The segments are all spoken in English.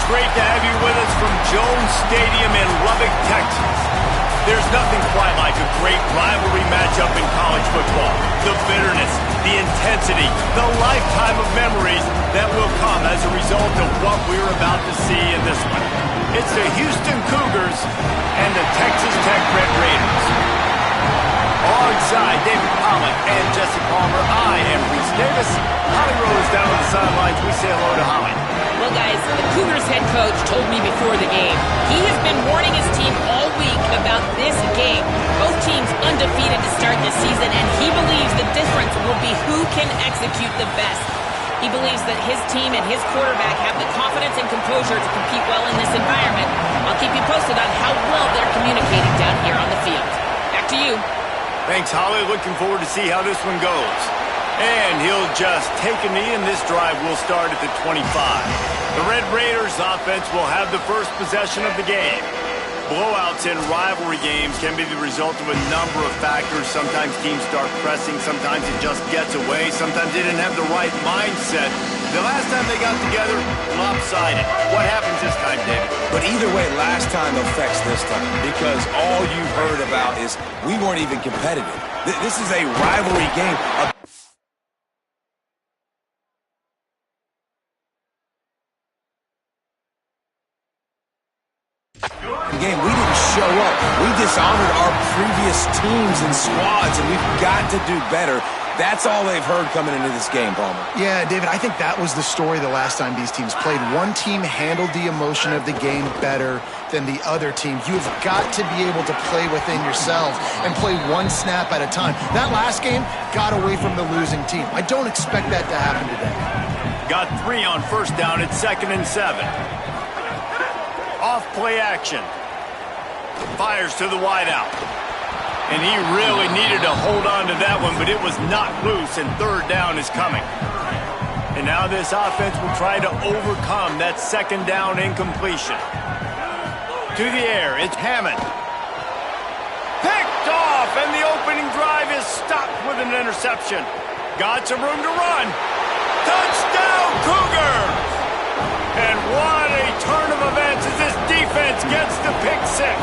great to have you with us from Jones Stadium in Lubbock, Texas. There's nothing quite like a great rivalry matchup in college football. The bitterness, the intensity, the lifetime of memories that will come as a result of what we're about to see in this one. It's the Houston Cougars and the Texas Tech Red Raiders. Alongside David Pollack and Jesse Palmer, I am Reese Davis. Holly Rose down on the sidelines. We say hello to Holly. Well, guys, the Cougars head coach told me before the game he has been warning his team all week about this game. Both teams undefeated to start this season, and he believes the difference will be who can execute the best. He believes that his team and his quarterback have the confidence and composure to compete well in this environment. I'll keep you posted on how well they're communicating down here on the field. Back to you. Thanks, Holly. Looking forward to see how this one goes. And he'll just take a knee, and this drive will start at the 25. The Red Raiders offense will have the first possession of the game. Blowouts in rivalry games can be the result of a number of factors. Sometimes teams start pressing. Sometimes it just gets away. Sometimes they didn't have the right mindset. The last time they got together, lopsided. What happens this time, David? But either way, last time affects this time because all you've heard about is we weren't even competitive. This is a rivalry game. Game, we didn't show up. We dishonored our previous teams and squads, and we've got to do better. That's all they've heard coming into this game, Palmer. Yeah, David, I think that was the story the last time these teams played. One team handled the emotion of the game better than the other team. You've got to be able to play within yourself and play one snap at a time. That last game got away from the losing team. I don't expect that to happen today. Got 3 on first down at 2nd and 7. Off play action. Fires to the wideout. And he really needed to hold on to that one, but it was not loose, and 3rd down is coming. And now this offense will try to overcome that 2nd down incompletion. To the air, it's Hammond. Picked off, and the opening drive is stopped with an interception. Got some room to run. Touchdown, Cougars! And what a turn of events as this defense gets the pick 6.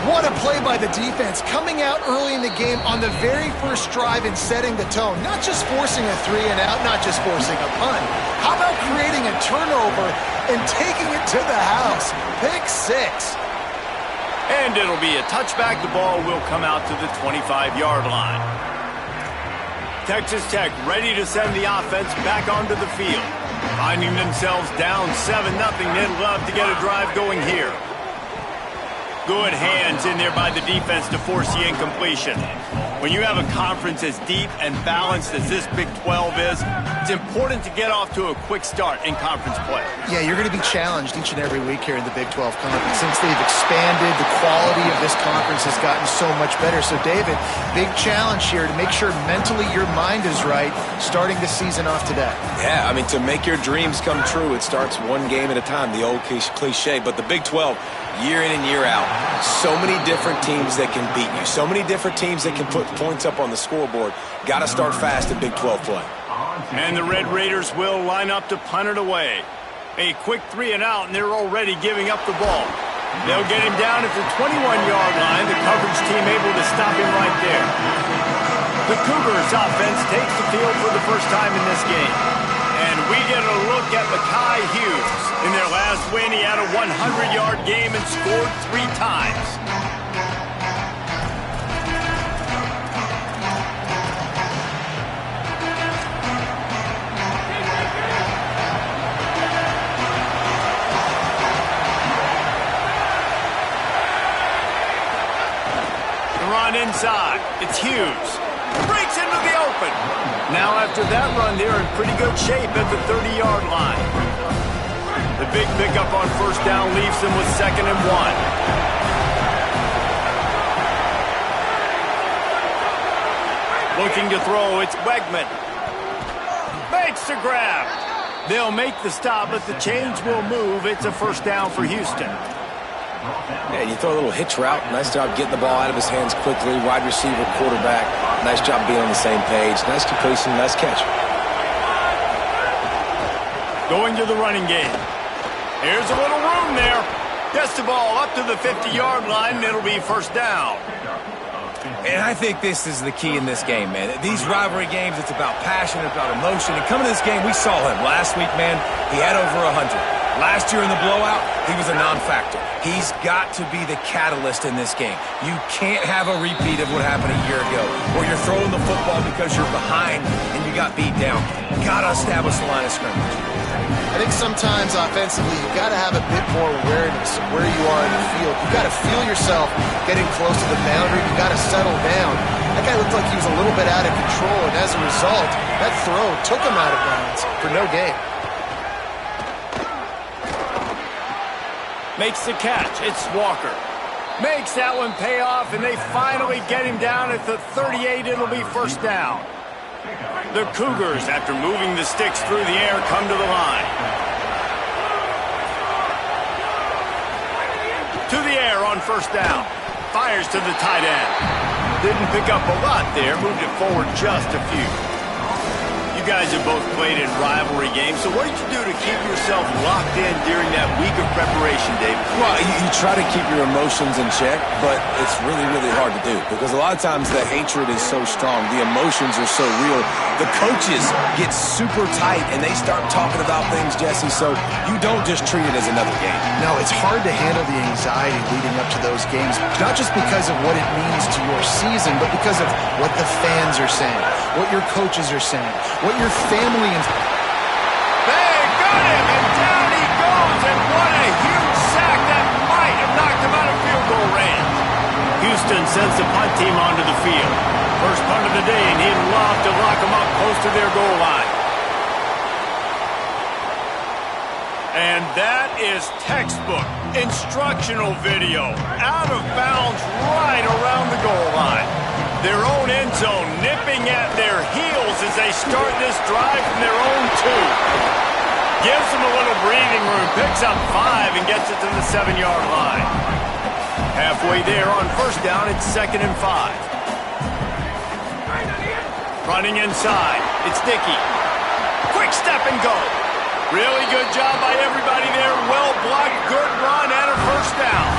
What a play by the defense, coming out early in the game on the very first drive and setting the tone. Not just forcing a 3 and out, not just forcing a punt. How about creating a turnover and taking it to the house? Pick 6. And it'll be a touchback. The ball will come out to the 25-yard line. Texas Tech ready to send the offense back onto the field. Finding themselves down 7-0, they'd love to get a drive going here. Good hands in there by the defense to force the incompletion. When you have a conference as deep and balanced as this Big 12 is, it's important to get off to a quick start in conference play. Yeah, you're going to be challenged each and every week here in the Big 12 Conference. Since they've expanded, the quality of this conference has gotten so much better. So, David, big challenge here to make sure mentally your mind is right starting the season off today. Yeah, I mean, to make your dreams come true, it starts one game at a time, the old cliche. But the Big 12, year in and year out, so many different teams that can beat you, so many different teams that can put points up on the scoreboard. Got to start fast in Big 12 play. And the Red Raiders will line up to punt it away. A quick 3 and out, and they're already giving up the ball. They'll get him down at the 21-yard line. The coverage team able to stop him right there. The Cougars offense takes the field for the first time in this game. And we get a look at Mekhi Hughes. In their last win, he had a 100-yard game and scored 3 times. The run inside. It's Hughes. Breaks into the open. Now after that run, they're in pretty good shape at the 30-yard line. The big pickup on first down leaves them with 2nd and 1. Looking to throw, it's Wegman. Makes the grab. They'll make the stop, but the chains will move. It's a first down for Houston. Yeah, you throw a little hitch route. Nice job getting the ball out of his hands quickly. Wide receiver, quarterback. Nice job being on the same page. Nice completion, nice catch. Going to the running game. Here's a little room there. Gets the ball up to the 50-yard line, and it'll be first down. And I think this is the key in this game, man. These rivalry games, it's about passion, it's about emotion. And coming to this game, we saw him last week, man. He had over 100. Last year in the blowout, he was a non-factor. He's got to be the catalyst in this game. You can't have a repeat of what happened a year ago, where you're throwing the football because you're behind and you got beat down. Got to establish the line of scrimmage. I think sometimes offensively, you got to have a bit more awareness of where you are in the field. You got to feel yourself getting close to the boundary. You got to settle down. That guy looked like he was a little bit out of control, and as a result, that throw took him out of bounds for no gain. Makes the catch. It's Walker. Makes that one pay off, and they finally get him down at the 38. It'll be first down. The Cougars, after moving the sticks through the air, come to the line. To the air on first down. Fires to the tight end. Didn't pick up a lot there. Moved it forward just a few. You guys have both played in rivalry games, so what did you do to keep yourself locked in during that week of preparation, David? Well, you try to keep your emotions in check, but it's really, really hard to do because a lot of times the hatred is so strong. The emotions are so real. The coaches get super tight, and they start talking about things, Jesse, so you don't just treat it as another game. No, it's hard to handle the anxiety leading up to those games, not just because of what it means to your season, but because of what the fans are saying, what your coaches are saying, what your family and... They got him, and down he goes, and what a huge sack that might have knocked him out of field goal range. Houston sends the punt team onto the field. First punt of the day, and he'd love to lock them up close to their goal line. And that is textbook instructional video. Out of bounds right around the goal line. Their own end zone nipping at their heels as they start this drive from their own 2. Gives them a little breathing room, picks up 5 and gets it to the 7-yard line. Halfway there on first down, it's 2nd and 5. Running inside, it's Dickey. Quick step and go. Really good job by everybody there. Well blocked, good run, and a first down.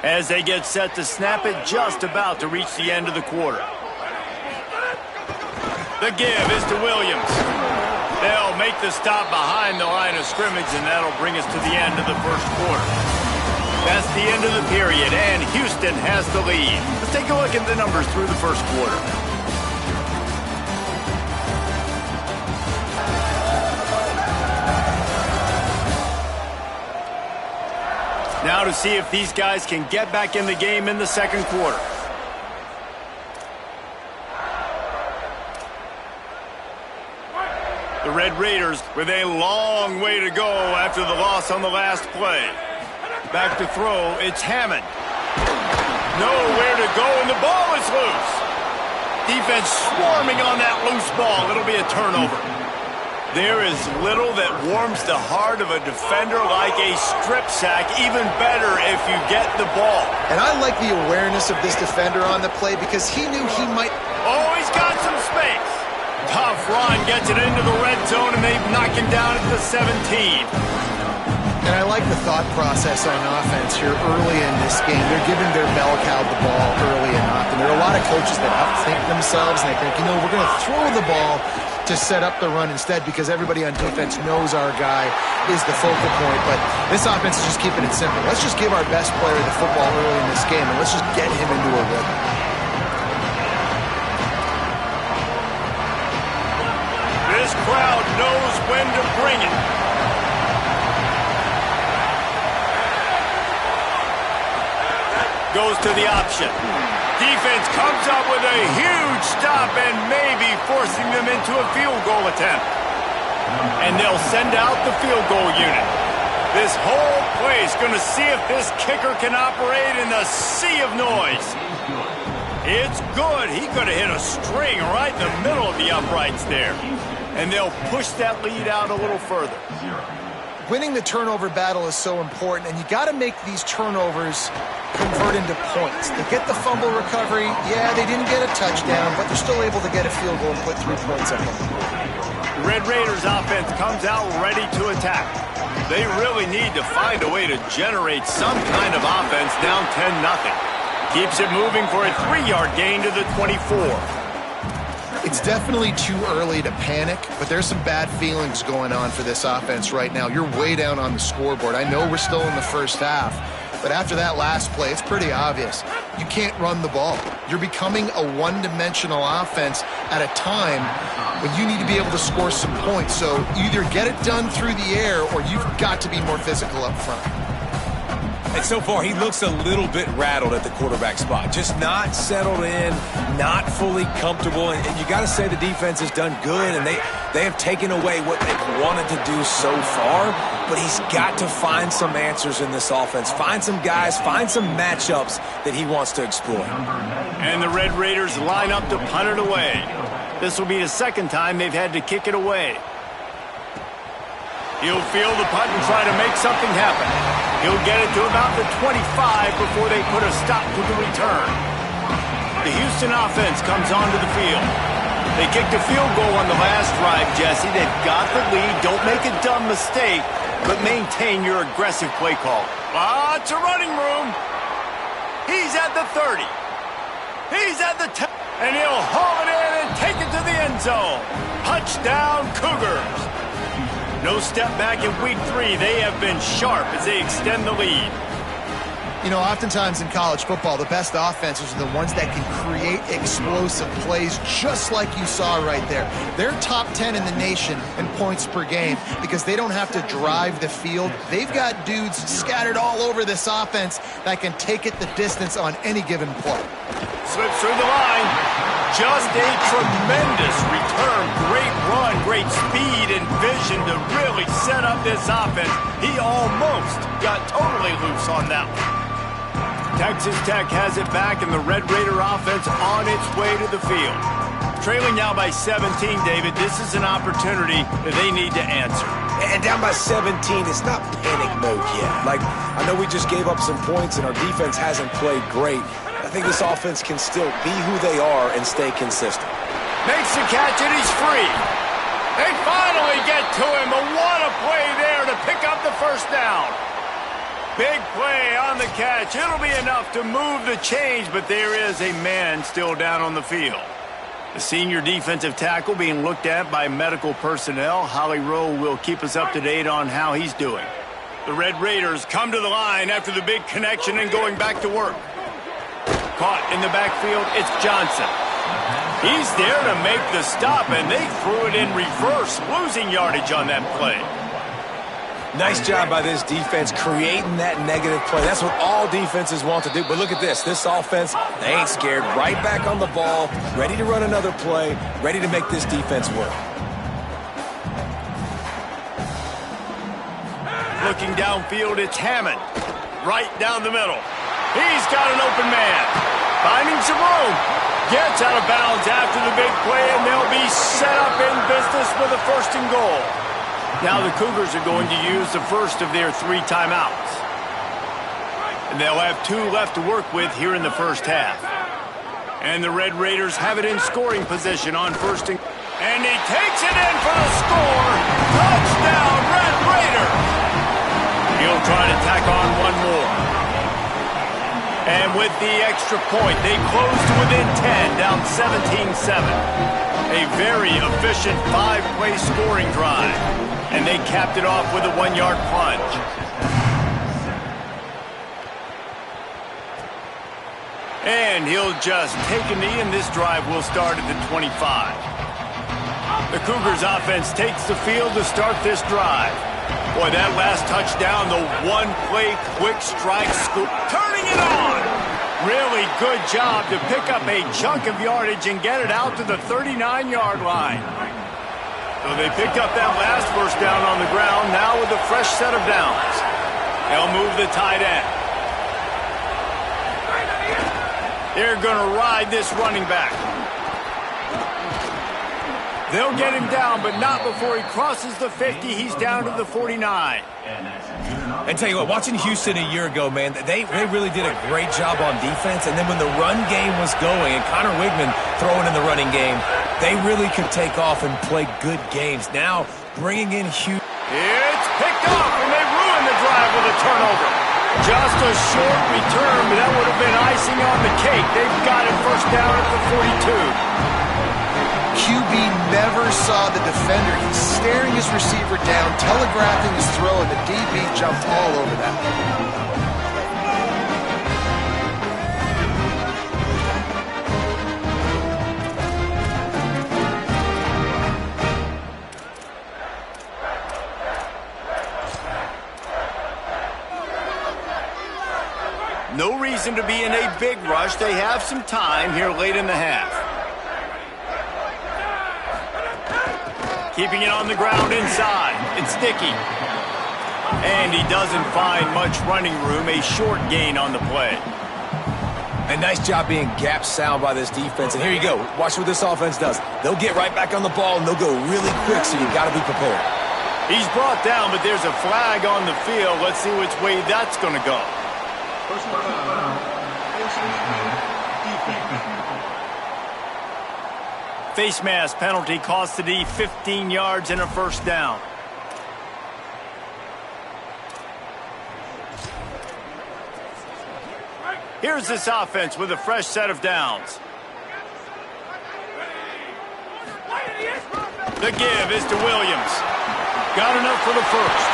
As they get set to snap it, just about to reach the end of the quarter. The give is to Williams. They'll make the stop behind the line of scrimmage, and that'll bring us to the end of the first quarter. That's the end of the period, and Houston has the lead. Let's take a look at the numbers through the first quarter. Now to see if these guys can get back in the game in the second quarter. The Red Raiders with a long way to go after the loss on the last play. Back to throw, it's Hammond. Nowhere to go, and the ball is loose. Defense swarming on that loose ball. It'll be a turnover. There is little that warms the heart of a defender like a strip sack. Even better if you get the ball. And I like the awareness of this defender on the play because he knew he might... Oh, he's got some space. Tough run, gets it into the red zone, and they knock him down at the 17. And I like the thought process on offense here early in this game. They're giving their bell cow the ball early and often. There are a lot of coaches that outthink themselves, and they think, you know, we're going to throw the ball to set up the run instead because everybody on defense knows our guy is the focal point. But this offense is just keeping it simple. Let's just give our best player the football early in this game, and let's just get him into a rhythm. This crowd knows when to bring it. Goes to the option. Defense comes up with a huge stop and maybe forcing them into a field goal attempt. And they'll send out the field goal unit. This whole place going to see if this kicker can operate in the sea of noise. It's good. He could have hit a string right in the middle of the uprights there. And they'll push that lead out a little further. Winning the turnover battle is so important, and you got to make these turnovers convert into points. They get the fumble recovery. Yeah, they didn't get a touchdown, but they're still able to get a field goal and put 3 points on them. Red Raiders offense comes out ready to attack. They really need to find a way to generate some kind of offense down 10-0. Keeps it moving for a 3-yard gain to the 24. It's definitely too early to panic, but there's some bad feelings going on for this offense right now. You're way down on the scoreboard. I know we're still in the first half, but after that last play, it's pretty obvious. You can't run the ball. You're becoming a one-dimensional offense at a time when you need to be able to score some points. So either get it done through the air or you've got to be more physical up front. And so far, he looks a little bit rattled at the quarterback spot. Just not settled in, not fully comfortable. And you got to say the defense has done good, and they have taken away what they've wanted to do so far. But he's got to find some answers in this offense. Find some guys, find some matchups that he wants to exploit. And the Red Raiders line up to punt it away. This will be the second time they've had to kick it away. He'll field the punt and try to make something happen. He'll get it to about the 25 before they put a stop to the return. The Houston offense comes onto the field. They kicked a field goal on the last drive, Jesse. They've got the lead. Don't make a dumb mistake, but maintain your aggressive play call. Lots of running room. He's at the 30. He's at the 10. And he'll haul it in and take it to the end zone. Touchdown, Cougars. No step back in week 3. They have been sharp as they extend the lead. You know, oftentimes in college football, the best offenses are the ones that can create explosive plays just like you saw right there. They're top 10 in the nation in points per game because they don't have to drive the field. They've got dudes scattered all over this offense that can take it the distance on any given play. Slips through the line. Just a tremendous return. Great run, great speed and vision to really set up this offense. He almost got totally loose on that one. Texas Tech has it back, and the Red Raider offense on its way to the field. Trailing now by 17, David. This is an opportunity that they need to answer. And down by 17, it's not panic mode yet. Like, I know we just gave up some points, and our defense hasn't played great. I think this offense can still be who they are and stay consistent. Makes the catch, and he's free. They finally get to him, but what a play there to pick up the first down. Big play on the catch. It'll be enough to move the change, but there is a man still down on the field. The senior defensive tackle being looked at by medical personnel. Holly Rowe will keep us up to date on how he's doing. The Red Raiders come to the line after the big connection and going back to work. Caught in the backfield, it's Johnson. He's there to make the stop, and they threw it in reverse, losing yardage on that play. Nice job by this defense creating that negative play. That's what all defenses want to do. But look at this. This offense, they ain't scared. Right back on the ball, ready to run another play, ready to make this defense work. Looking downfield, it's Hammond. Right down the middle. He's got an open man. Finding some room. Gets out of bounds after the big play, and they'll be set up in business with a 1st and goal. Now the Cougars are going to use the first of their 3 timeouts. And they'll have 2 left to work with here in the first half. And the Red Raiders have it in scoring position on 1st and he takes it in for the score. Touchdown, Red Raiders! He'll try to tack on one more. And with the extra point, they close to within 10, down 17-7. A very efficient 5-play scoring drive. And they capped it off with a 1-yard plunge. And he'll just take a knee, and this drive will start at the 25. The Cougars offense takes the field to start this drive. Boy, that last touchdown, the one-play quick strike scoop, turning it on. Really good job to pick up a chunk of yardage and get it out to the 39-yard line. So they picked up that last first down on the ground, now with a fresh set of downs. They'll move the tight end. They're going to ride this running back. They'll get him down, but not before he crosses the 50. He's down to the 49. And tell you what, watching Houston a year ago, man, they really did a great job on defense. And then when the run game was going and Connor Wigman throwing in the running game, they really could take off and play good games. Now, bringing in Houston. It's picked off, and they ruin the drive with a turnover. Just a short return, but that would have been icing on the cake. They've got it first down at the 42. QB never saw the defender. He's staring his receiver down, telegraphing his throw, and the DB jumped all over that. No reason to be in a big rush. They have some time here late in the half. Keeping it on the ground inside. It's sticky. And he doesn't find much running room. A short gain on the play. A nice job being gap sound by this defense. And here you go. Watch what this offense does. They'll get right back on the ball, and they'll go really quick, so you've got to be prepared. He's brought down, but there's a flag on the field. Let's see which way that's going to go. Face mask penalty cost the D 15 yards and a first down. Here's this offense with a fresh set of downs. The give is to Williams. Got enough for the first.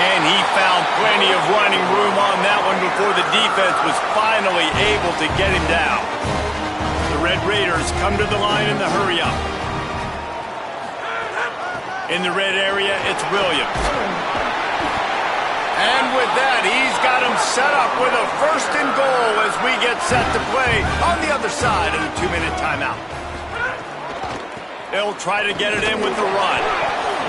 And he found plenty of running room on that one before the defense was finally able to get him down. The Red Raiders come to the line in the hurry-up. In the red area, it's Williams. And with that, he's got him set up with a first and goal as we get set to play on the other side of the 2-minute timeout. They'll try to get it in with the run.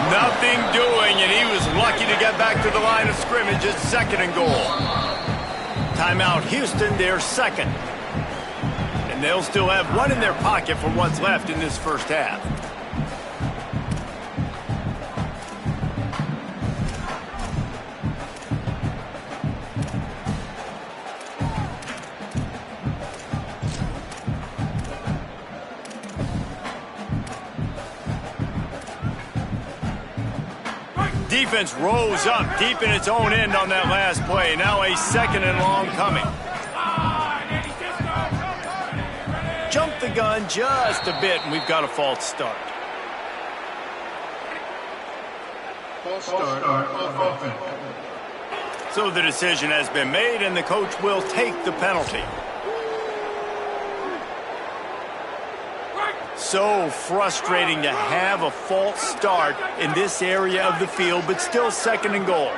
Nothing doing, and he was lucky to get back to the line of scrimmage at second and goal. Timeout Houston, their second. And they'll still have one in their pocket for what's left in this first half. Defense rose up deep in its own end on that last play. Now a second and long coming. Jump the gun just a bit, and we've got a false start. False start of offense. So the decision has been made, and the coach will take the penalty. So frustrating to have a false start in this area of the field, but still second and goal.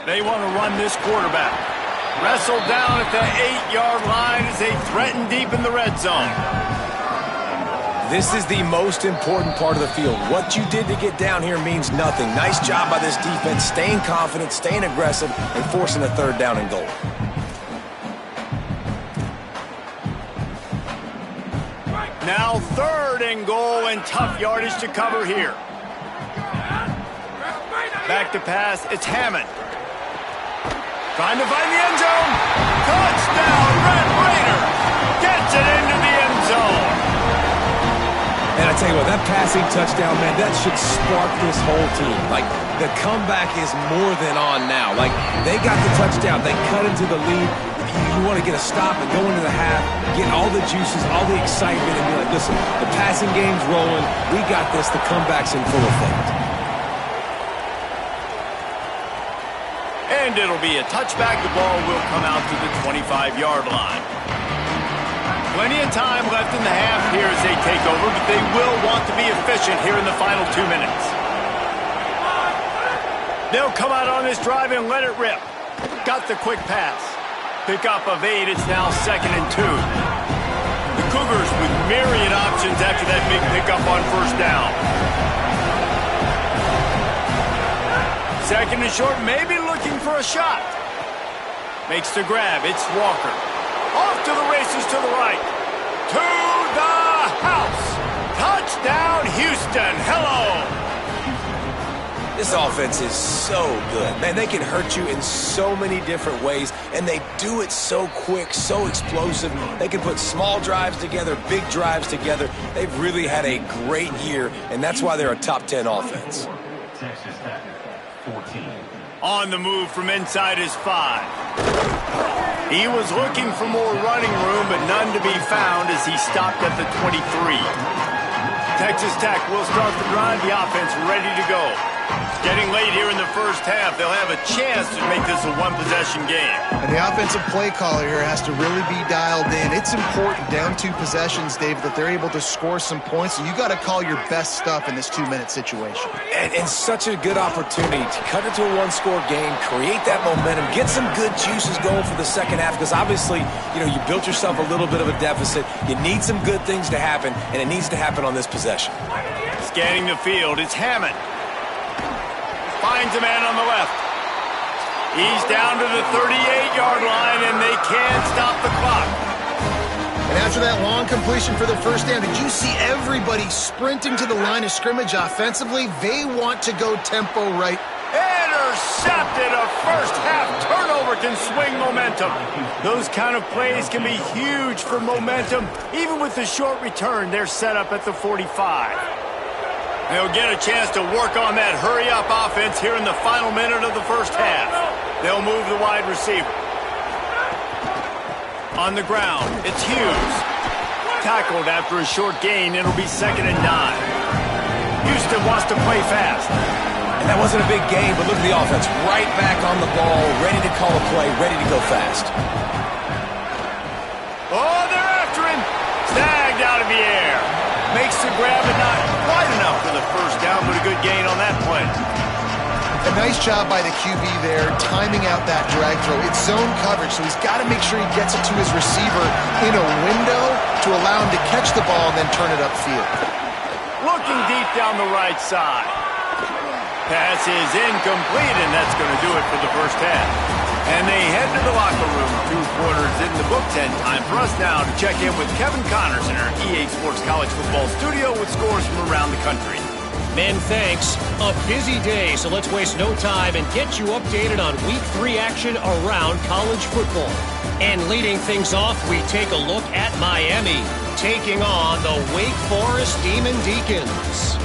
They want to run this quarterback. Wrestled down at the 8-yard line as they threaten deep in the red zone. This is the most important part of the field. What you did to get down here means nothing. Nice job by this defense, staying confident, staying aggressive, and forcing a third down and goal. Now third and goal, and tough yardage to cover here. Back to pass, it's Hammond. Trying to find the end zone. Touchdown, Red Raiders. Gets it into the end zone. And I tell you what, that passing touchdown, man, that should spark this whole team. Like, the comeback is more than on now. Like, they got the touchdown. They cut into the lead. You want to get a stop and go into the half, get all the juices, all the excitement, and be like, listen, the passing game's rolling. We got this. The comeback's in full effect. And it'll be a touchback. The ball will come out to the 25-yard line. Plenty of time left in the half here as they take over, but they will want to be efficient here in the final 2 minutes. They'll come out on this drive and let it rip. Got the quick pass. Pickup of 8, it's now 2nd and 2. The Cougars with myriad options after that big pickup on first down. Second and short, maybe looking for a shot. Makes the grab, it's Walker. Off to the races to the right. To the house. Touchdown, Houston. Houston, hello! This offense is so good. Man, they can hurt you in so many different ways, and they do it so quick, so explosive. They can put small drives together, big drives together. They've really had a great year, and that's why they're a top 10 offense. Texas Tech, 14. On the move from inside his 5. He was looking for more running room, but none to be found as he stopped at the 23. Texas Tech will start the drive, the offense ready to go. Getting late here in the first half, they'll have a chance to make this a one-possession game. And the offensive play caller here has to really be dialed in. It's important, down 2 possessions, Dave, that they're able to score some points. So you got to call your best stuff in this 2-minute situation. And such a good opportunity to cut into a one-score game, create that momentum, get some good juices going for the second half, because obviously, you know, you built yourself a little bit of a deficit. You need some good things to happen, and it needs to happen on this possession. Scanning the field, it's Hammond. Finds a man on the left. He's down to the 38-yard line, and they can't stop the clock. And after that long completion for the first down, did you see everybody sprinting to the line of scrimmage offensively? They want to go tempo right. Intercepted. A first-half turnover can swing momentum. Those kind of plays can be huge for momentum. Even with the short return, they're set up at the 45. They'll get a chance to work on that hurry-up offense here in the final minute of the first half. They'll move the wide receiver. On the ground, it's Hughes. Tackled after a short gain, it'll be 2nd and 9. Houston wants to play fast. And that wasn't a big gain, but look at the offense. Right back on the ball, ready to call a play, ready to go fast. Oh, they're after him. Snagged out of the air. Makes the grab, but not quite enough for the first down, but a good gain on that play. A nice job by the QB there, timing out that drag throw. It's zone coverage, so he's got to make sure he gets it to his receiver in a window to allow him to catch the ball and then turn it upfield. Looking deep down the right side. Pass is incomplete, and that's going to do it for the first half. And they head to the locker room. 2 quarters in the books, and time for us now to check in with Kevin Connors in our EA Sports College Football studio with scores from around the country. Men, thanks. A busy day, so let's waste no time and get you updated on Week 3 action around college football. And leading things off, we take a look at Miami, taking on the Wake Forest Demon Deacons.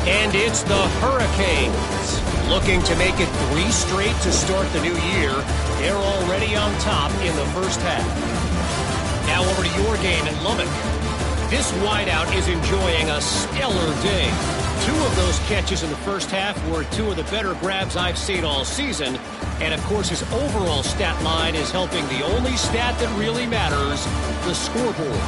And it's the Hurricanes, looking to make it 3 straight to start the new year. They're already on top in the first half. Now over to your game in Lubbock. This wideout is enjoying a stellar day. 2 of those catches in the first half were 2 of the better grabs I've seen all season. And, of course, his overall stat line is helping the only stat that really matters, the scoreboard.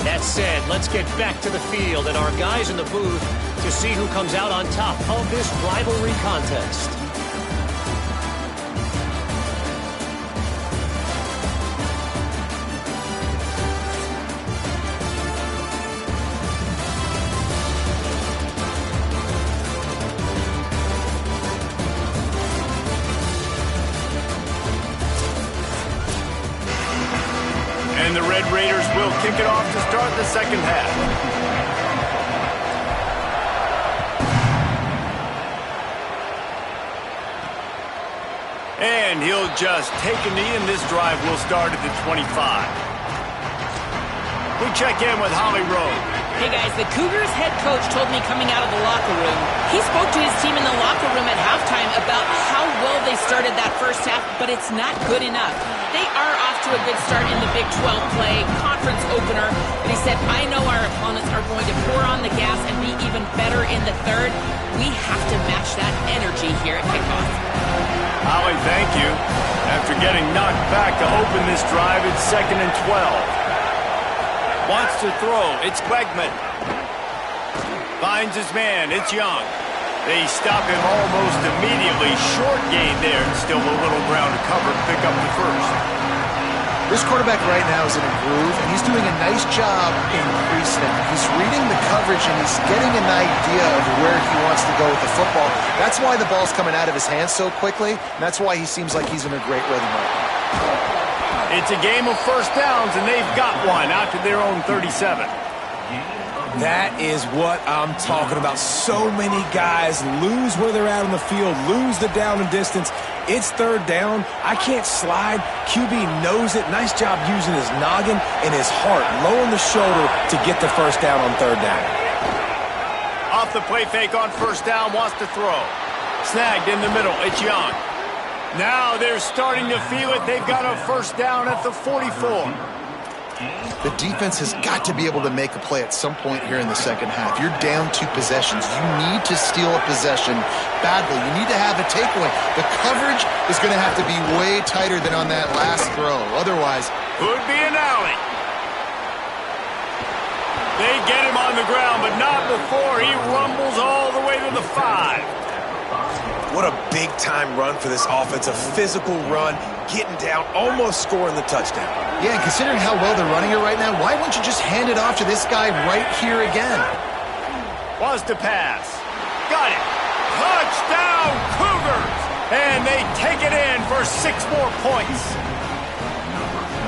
That said, let's get back to the field and our guys in the booth to see who comes out on top of this rivalry contest. And the Red Raiders will kick it off to start the second half. And he'll just take a knee, and this drive will start at the 25. We check in with Holly Rowe. Hey guys, the Cougars head coach told me coming out of the locker room, he spoke to his team in the locker room at halftime about how well they started that first half, but it's not good enough. They are off to a good start in the Big 12 play, conference opener, but he said, I know our opponents are going to pour on the gas and be even better in the third. We have to match that energy here at kickoff. Holly, thank you. After getting knocked back to open this drive, it's 2nd and 12. Wants to throw. It's Wegman. Finds his man. It's Young. They stop him almost immediately. Short gain there. Still a little ground to cover to pick up the first. This quarterback right now is in a groove, and he's doing a nice job in pre-snap. He's reading the coverage, and he's getting an idea of where he wants to go with the football. That's why the ball's coming out of his hands so quickly, and that's why he seems like he's in a great rhythm right now. It's a game of first downs, and they've got one out to their own 37. That is what I'm talking about. So many guys lose where they're at on the field, lose the down and distance. It's third down. I can't slide. QB knows it. Nice job using his noggin and his heart, lowering the shoulder to get the first down on third down. Off the play fake on first down, wants to throw. Snagged in the middle. It's Young. Now they're starting to feel it. They've got a first down at the 44. The defense has got to be able to make a play at some point here in the second half. You're down 2 possessions. You need to steal a possession badly. You need to have a takeaway. The coverage is going to have to be way tighter than on that last throw. Otherwise, could be an alley. They get him on the ground, but not before he rumbles all the way to the 5. What a big-time run for this offense. A physical run, getting down, almost scoring the touchdown. Yeah, and considering how well they're running it right now, why wouldn't you just hand it off to this guy right here again? Wants to pass. Got it. Touchdown, Cougars! And they take it in for 6 more points.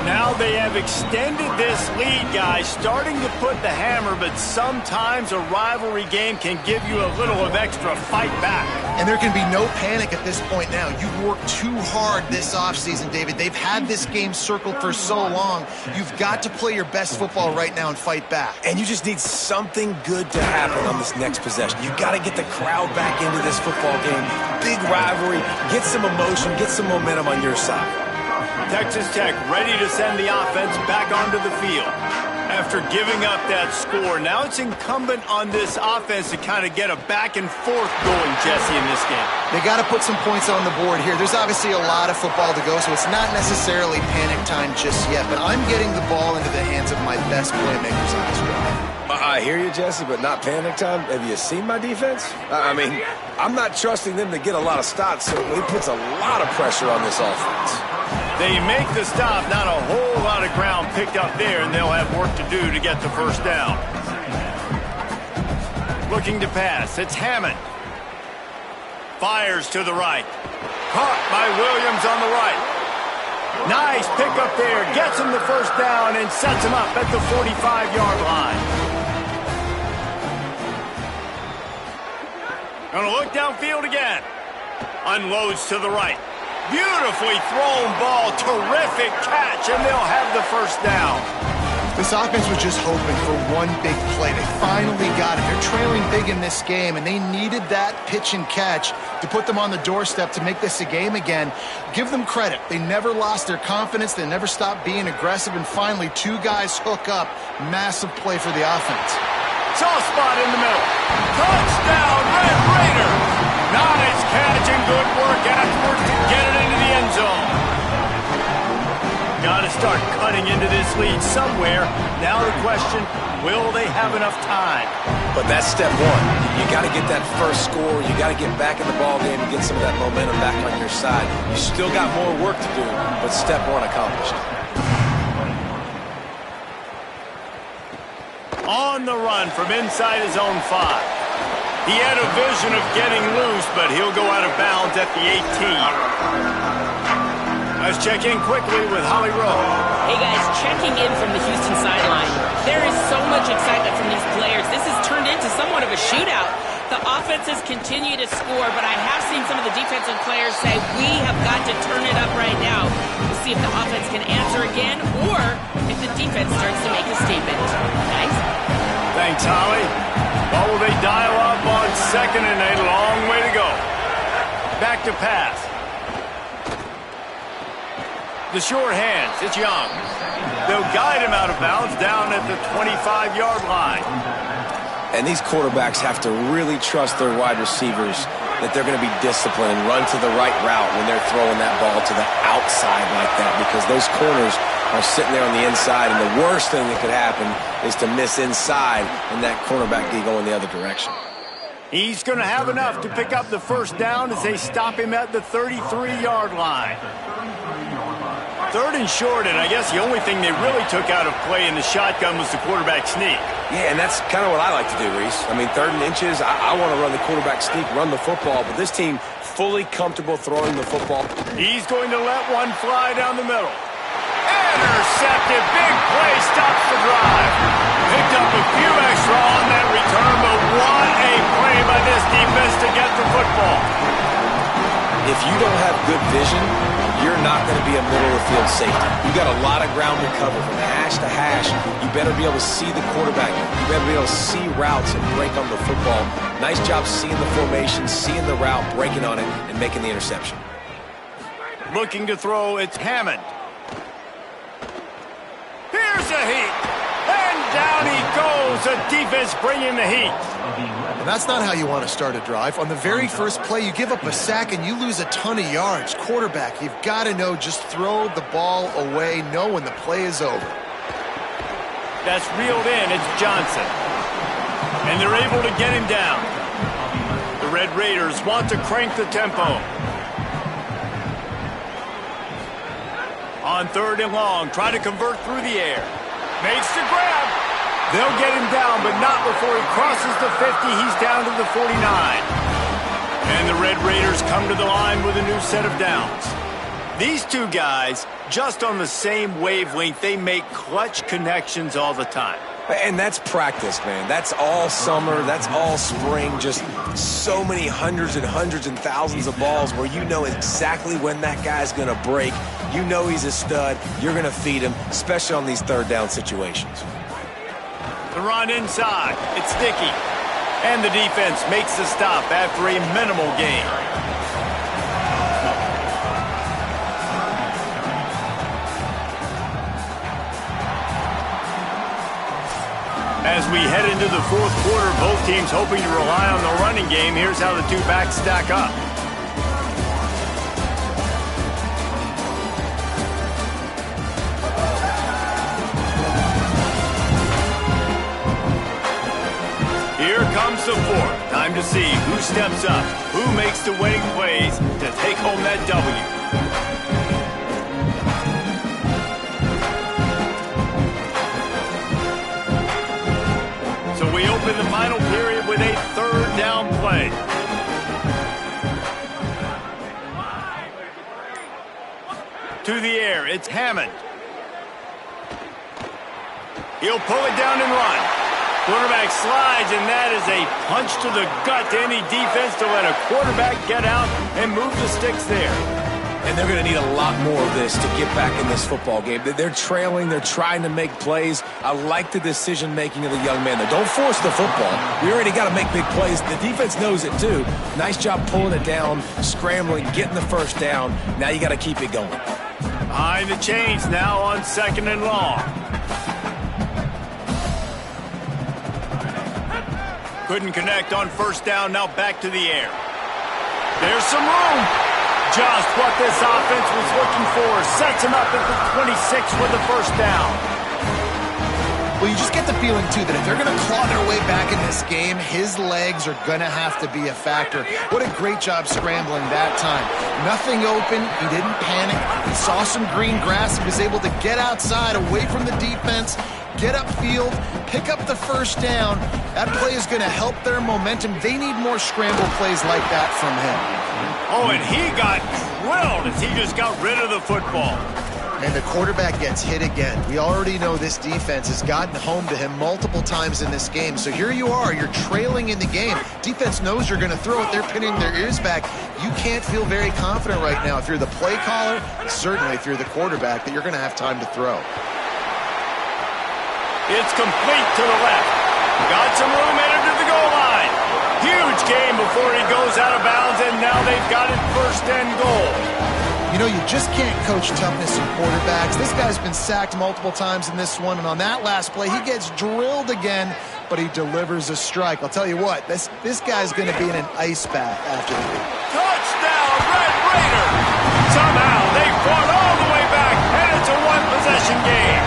Now they have extended this lead, guys, starting to put the hammer, but sometimes a rivalry game can give you a little of extra fight back. And there can be no panic at this point now. You've worked too hard this offseason, David. They've had this game circled for so long. You've got to play your best football right now and fight back. And you just need something good to happen on this next possession. You got to get the crowd back into this football game. Big rivalry. Get some emotion. Get some momentum on your side. Texas Tech ready to send the offense back onto the field. After giving up that score, now it's incumbent on this offense to kind of get a back and forth going, Jesse, in this game. They got to put some points on the board here. There's obviously a lot of football to go, so it's not necessarily panic time just yet, but I'm getting the ball into the hands of my best playmakers on this field. I hear you, Jesse, but not panic time. Have you seen my defense? I mean, I'm not trusting them to get a lot of stops, so it puts a lot of pressure on this offense. They make the stop, not a whole lot of ground picked up there, and they'll have work to do to get the first down. Looking to pass, it's Hammond. Fires to the right. Caught by Williams on the right. Nice pickup there, gets him the first down and sets him up at the 45-yard line. Gonna look downfield again. Unloads to the right. Beautifully thrown ball, terrific catch, and they'll have the first down. This offense was just hoping for one big play. They finally got it. They're trailing big in this game, and they needed that pitch and catch to put them on the doorstep to make this a game again. Give them credit. They never lost their confidence. They never stopped being aggressive, and finally 2 guys hook up. Massive play for the offense. Soft spot in the middle. Touchdown, Red Raiders! Nice catch and good work afterwards to get it into the end zone. Got to start cutting into this lead somewhere. Now the question, will they have enough time? But that's step 1. You got to get that first score. You got to get back in the ball game and get some of that momentum back on your side. You still got more work to do, but step 1 accomplished. On the run from inside his own 5. He had a vision of getting loose, but he'll go out of bounds at the 18. Let's check in quickly with Holly Rowe. Hey guys, checking in from the Houston sideline. There is so much excitement from these players. This has turned into somewhat of a shootout. The offenses continue to score, but I have seen some of the defensive players say, we have got to turn it up right now. We'll see if the offense can answer again, or if the defense starts to make a statement. Guys? Thanks, Holly. Or will they dial up on second and a long way to go? Back to pass. The short hands, it's Young. They'll guide him out of bounds down at the 25-yard line. And these quarterbacks have to really trust their wide receivers that they're going to be disciplined and run to the right route when they're throwing that ball to the outside like that, because those corners are sitting there on the inside, and the worst thing that could happen is to miss inside and that cornerback be going the other direction. He's going to have enough to pick up the first down as they stop him at the 33-yard line. 3rd and short, and I guess the only thing they really took out of play in the shotgun was the quarterback sneak. Yeah, and that's kind of what I like to do, Reese. I mean, 3rd and inches, I want to run the quarterback sneak, run the football, but this team fully comfortable throwing the football. He's going to let one fly down the middle. Intercepted, big play, stops the drive. Picked up a few extra on that return, but what a play by this defense to get the football. If you don't have good vision, you're not going to be a middle-of-the-field safety. You've got a lot of ground to cover from hash to hash. You better be able to see the quarterback. You better be able to see routes and break on the football. Nice job seeing the formation, seeing the route, breaking on it, and making the interception. Looking to throw, it's Hammond. Here's a heat. And down he goes. The defense bringing the heat. And that's not how you want to start a drive. On the very first play, you give up a sack and you lose a ton of yards. Quarterback, you've got to know, just throw the ball away, know when the play is over. That's reeled in. It's Johnson. And they're able to get him down. The Red Raiders want to crank the tempo. On 3rd and long, try to convert through the air. Makes the grab. They'll get him down, but not before he crosses the 50. He's down to the 49. And the Red Raiders come to the line with a new set of downs. These two guys, just on the same wavelength, they make clutch connections all the time. And that's practice, man. That's all summer. That's all spring. Just so many hundreds and hundreds and thousands of balls where you know exactly when that guy's going to break. You know he's a stud. You're going to feed him, especially on these 3rd down situations. The run inside. It's Dickey. And the defense makes the stop after a minimal gain. As we head into the 4th quarter, both teams hoping to rely on the running game. Here's how the two backs stack up. Here comes the 4th. Time to see who steps up, who makes the winning plays to take home that W. We open the final period with a 3rd down play. To the air, it's Hammond. He'll pull it down and run. Quarterback slides, and that is a punch to the gut to any defense to let a quarterback get out and move the sticks there. And they're going to need a lot more of this to get back in this football game. They're trailing. They're trying to make plays. I like the decision-making of the young man there. Don't force the football. We already got to make big plays. The defense knows it, too. Nice job pulling it down, scrambling, getting the 1st down. Now you got to keep it going. Behind the chains now on 2nd and long. Couldn't connect on 1st down. Now back to the air. There's some room. Just what this offense was looking for. Sets him up at the 26 with the 1st down. Well, you just get the feeling, too, that if they're going to claw their way back in this game, his legs are going to have to be a factor. What a great job scrambling that time. Nothing open. He didn't panic. He saw some green grass. He was able to get outside, away from the defense, get upfield, pick up the 1st down. That play is going to help their momentum. They need more scramble plays like that from him. Oh, and he got drilled as he just got rid of the football. And the quarterback gets hit again. We already know this defense has gotten home to him multiple times in this game. So here you are, you're trailing in the game. Defense knows you're going to throw it. They're pinning their ears back. You can't feel very confident right now if you're the play caller, certainly if you're the quarterback, that you're going to have time to throw. It's complete to the left. Got some room headed to the goal line. Huge game before he goes out of bounds, and now they've got it 1st and goal. You know, you just can't coach toughness in quarterbacks. This guy's been sacked multiple times in this one, and on that last play, he gets drilled again, but he delivers a strike. I'll tell you what, this guy's going to be in an ice bath after the game. Touchdown, Red Raider! Somehow they fought all the way back, and it's a 1-possession game.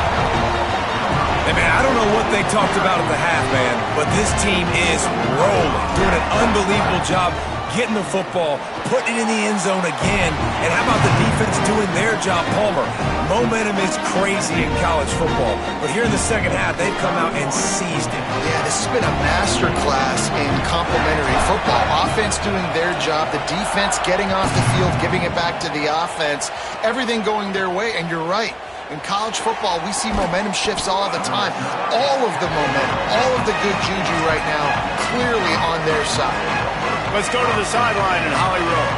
Hey, man, I don't know what they talked about at the half, man, but this team is rolling, doing an unbelievable job getting the football, putting it in the end zone again. And how about the defense doing their job, Palmer? Momentum is crazy in college football. But here in the 2nd half, they've come out and seized it. Yeah, this has been a masterclass in complementary football. Offense doing their job, the defense getting off the field, giving it back to the offense, everything going their way. And you're right. In college football, we see momentum shifts all the time. All of the momentum, all of the good juju right now, clearly on their side. Let's go to the sideline in Holly Rowe.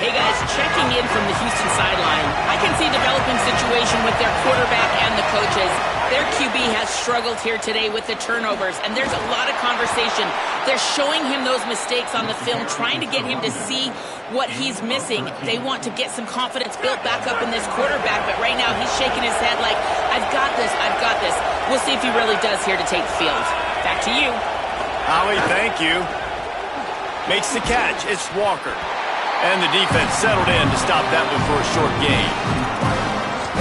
Hey guys, checking in from the Houston sideline. I can see a developing situation with their quarterback and the coaches. Their QB has struggled here today with the turnovers, and there's a lot of conversation. They're showing him those mistakes on the film, trying to get him to see what he's missing. They want to get some confidence built back up in this quarterback, but right now he's shaking his head like, I've got this, I've got this. We'll see if he really does here to take the field. Back to you. Holly, thank you. Makes the catch. It's Walker. And the defense settled in to stop that one for a short gain.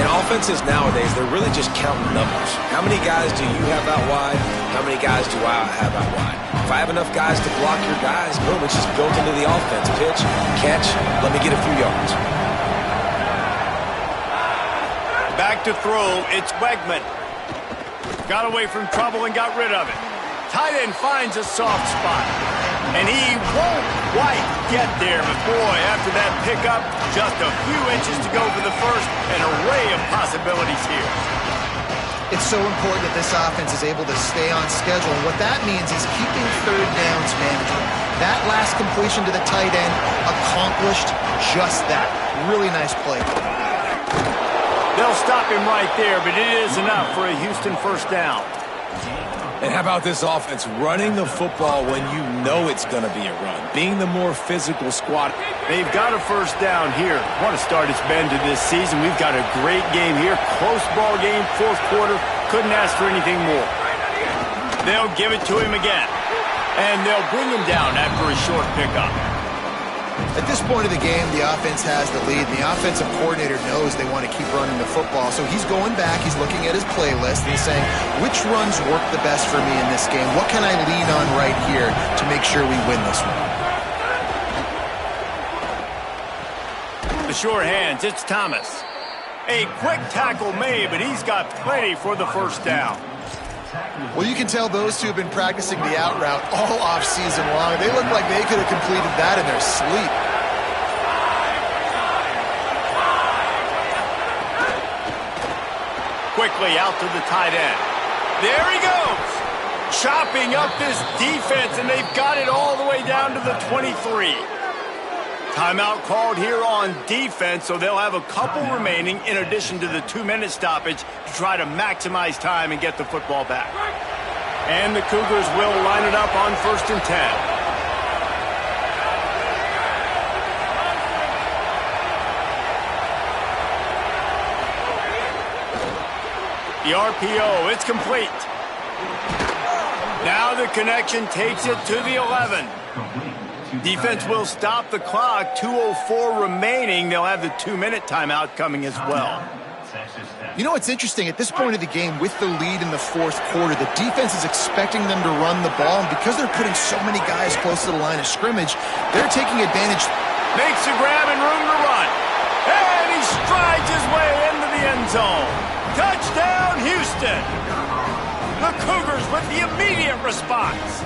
And offenses nowadays, they're really just counting numbers. How many guys do you have out wide? How many guys do I have out wide? If I have enough guys to block your guys, boom, it's just built into the offense. Pitch, catch, let me get a few yards. Back to throw, it's Wegman. Got away from trouble and got rid of it. Tight end finds a soft spot. And he won't quite get there, but boy, after that pickup, just a few inches to go for the first, an array of possibilities here. It's so important that this offense is able to stay on schedule, and what that means is keeping third downs manageable. That last completion to the tight end accomplished just that. Really nice play. They'll stop him right there, but it is enough for a Houston first down. And how about this offense running the football when you know it's going to be a run? Being the more physical squad. They've got a first down here. What a start it's been to this season. We've got a great game here. Close ball game, fourth quarter. Couldn't ask for anything more. They'll give it to him again. And they'll bring him down after a short pickup. At this point of the game, the offense has the lead. The offensive coordinator knows they want to keep running the football. So he's going back, he's looking at his playlist, and he's saying, which runs work the best for me in this game? What can I lean on right here to make sure we win this one? The sure hands, it's Thomas. A quick tackle made, but he's got plenty for the first down. Well, you can tell those two have been practicing the out route all off-season long. They look like they could have completed that in their sleep. Quickly out to the tight end. There he goes. Chopping up this defense, and they've got it all the way down to the 23. Timeout called here on defense, so they'll have a couple remaining in addition to the 2-minute stoppage to try to maximize time and get the football back. And the Cougars will line it up on 1st and 10. The RPO, it's complete. Now the connection takes it to the 11. Defense will stop the clock. 2:04 remaining. They'll have the 2-minute timeout coming as well. You know what's interesting? At this point of the game, with the lead in the fourth quarter, the defense is expecting them to run the ball, and because they're putting so many guys close to the line of scrimmage, they're taking advantage. Makes the grab and room to run. And he strides his way into the end zone. Touchdown, Houston. The Cougars with the immediate response.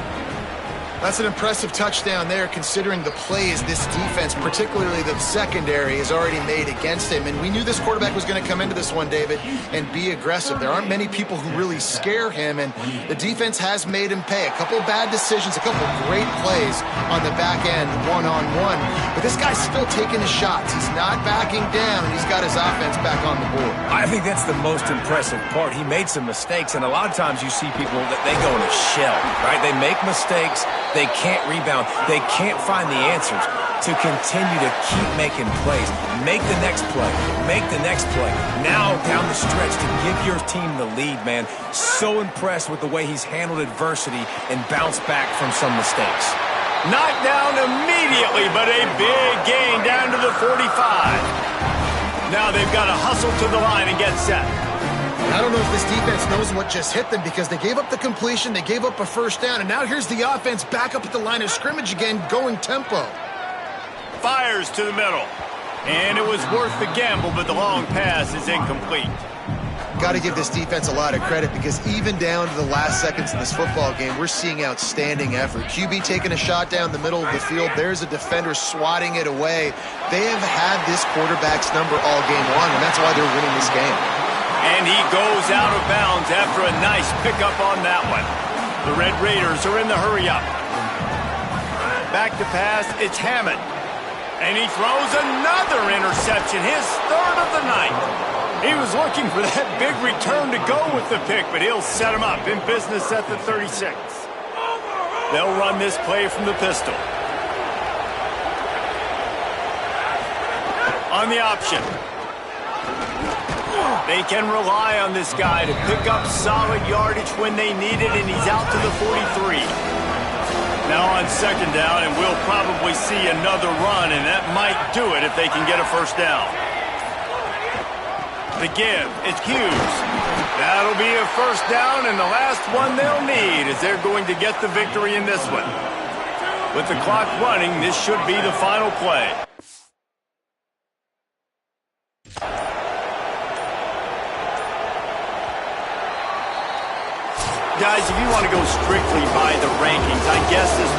That's an impressive touchdown there, considering the plays this defense, particularly the secondary, has already made against him. And we knew this quarterback was going to come into this one, David, and be aggressive. There aren't many people who really scare him, and the defense has made him pay. A couple of bad decisions, a couple of great plays on the back end, one-on-one. But this guy's still taking his shots. He's not backing down, and he's got his offense back on the board. I think that's the most impressive part. He made some mistakes, and a lot of times you see people that they go in a shell, right? They make mistakes. They can't rebound. They can't find the answers to continue to keep making plays. Make the next play. Make the next play. Now down the stretch to give your team the lead, man. So impressed with the way he's handled adversity and bounced back from some mistakes. Knocked down immediately, but a big gain down to the 45. Now they've got to hustle to the line and get set. I don't know if this defense knows what just hit them, because they gave up the completion, they gave up a first down, and now here's the offense back up at the line of scrimmage again, going tempo. Fires to the middle. And it was worth the gamble, but the long pass is incomplete. Got to give this defense a lot of credit, because even down to the last seconds of this football game, we're seeing outstanding effort. QB taking a shot down the middle of the field. There's a defender swatting it away. They have had this quarterback's number all game long, and that's why they're winning this game. And he goes out of bounds after a nice pickup on that one. The Red Raiders are in the hurry-up. Back to pass, it's Hammond. And he throws another interception, his third of the night. He was looking for that big return to go with the pick, but he'll set him up in business at the 36. They'll run this play from the pistol. On the option. They can rely on this guy to pick up solid yardage when they need it, and he's out to the 43. Now on second down, and we'll probably see another run, and that might do it if they can get a first down. The give, it's Hughes. That'll be a first down, and the last one they'll need is they're going to get the victory in this one. With the clock running, this should be the final play. Guys, if you want to go strictly by the rankings, I guess this